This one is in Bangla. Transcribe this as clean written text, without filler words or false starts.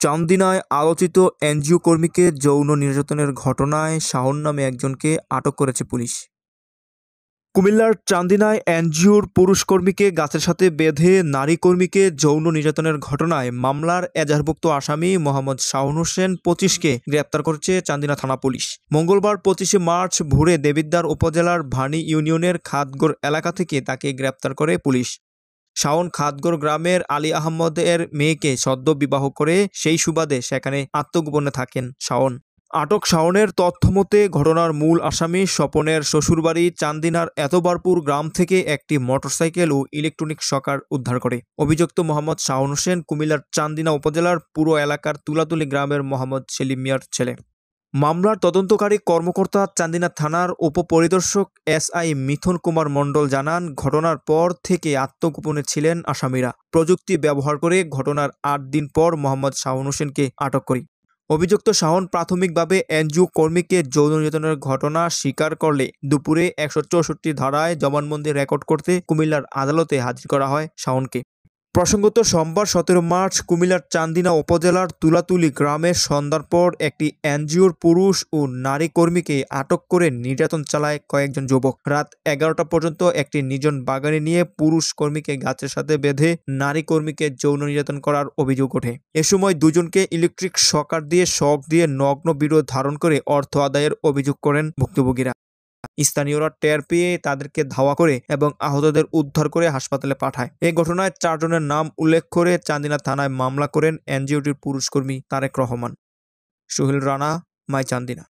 চান্দিনায় আলোচিত এনজিও কর্মীকে যৌন নির্যাতনের ঘটনায় শাওন নামে একজনকে আটক করেছে পুলিশ। কুমিল্লার চান্দিনায় এনজিওর পুরুষ কর্মীকে গাছের সাথে বেঁধে নারী কর্মীকে যৌন নির্যাতনের ঘটনায় মামলার এজাহারভুক্ত আসামি মোহাম্মদ শাওন হোসেন ২৫কে গ্রেপ্তার করেছে চান্দিনা থানা পুলিশ। মঙ্গলবার ২৫শে মার্চ ভোরে দেবিদ্বার উপজেলার ভানি ইউনিয়নের খাদগড় এলাকা থেকে তাকে গ্রেপ্তার করে পুলিশ। শাওন খাদগড় গ্রামের আলী আহমদের মেয়েকে সদ্য বিবাহ করে সেই সুবাদে সেখানে আত্মগোপনে থাকেন শাওন। আটক শাওনের তথ্যমতে ঘটনার মূল আসামি স্বপনের শ্বশুরবাড়ি চান্দিনার এতবারপুর গ্রাম থেকে একটি মোটরসাইকেল ও ইলেকট্রনিক শকার উদ্ধার করে। অভিযুক্ত মোহাম্মদ শাওন হোসেন কুমিল্লার চান্দিনা উপজেলার পুরো এলাকার তুলাতুলি গ্রামের মোহাম্মদ সেলিম মিয়ার ছেলে। মামলার তদন্তকারী কর্মকর্তা চান্দিনা থানার উপপরিদর্শক এসআই মিথুন কুমার মণ্ডল জানান, ঘটনার পর থেকে আত্মগোপনে ছিলেন আসামিরা। প্রযুক্তি ব্যবহার করে ঘটনার ৮ দিন পর মোহাম্মদ শাওন হোসেনকে আটক করে। অভিযুক্ত শাওন প্রাথমিকভাবে এনজিও কর্মীকে যৌন নির্যাতনের ঘটনা স্বীকার করলে দুপুরে ১৬৪ ধারায় জবানবন্দি রেকর্ড করতে কুমিল্লার আদালতে হাজির করা হয় শাওনকে। প্রসঙ্গত সোমবার ১৭ মার্চ কুমিল্লার চান্দিনা উপজেলার তুলাতুলি গ্রামে সন্ধ্যার পর একটি এনজিওর পুরুষ ও নারী কর্মীকে আটক করে নির্যাতন চালায় কয়েকজন যুবক। রাত ১১টা পর্যন্ত একটি নির্জন বাগানে নিয়ে পুরুষ কর্মীকে গাছের সাথে বেঁধে নারী কর্মীকে যৌন নির্যাতন করার অভিযোগ ওঠে। এ সময় দুজনকে ইলেকট্রিক শকার দিয়ে শক দিয়ে নগ্ন ভিডিও ধারণ করে অর্থ আদায়ের অভিযোগ করেন ভুক্তভোগীরা। স্থানীয়রা টের পেয়ে তাদেরকে ধাওয়া করে এবং আহতদের উদ্ধার করে হাসপাতালে পাঠায়। এই ঘটনায় ৪ জনের নাম উল্লেখ করে চান্দিনা থানায় মামলা করেন এনজিওটির পুরুষ কর্মী তারেক রহমান। সোহেল রানা, মাই চান্দিনা।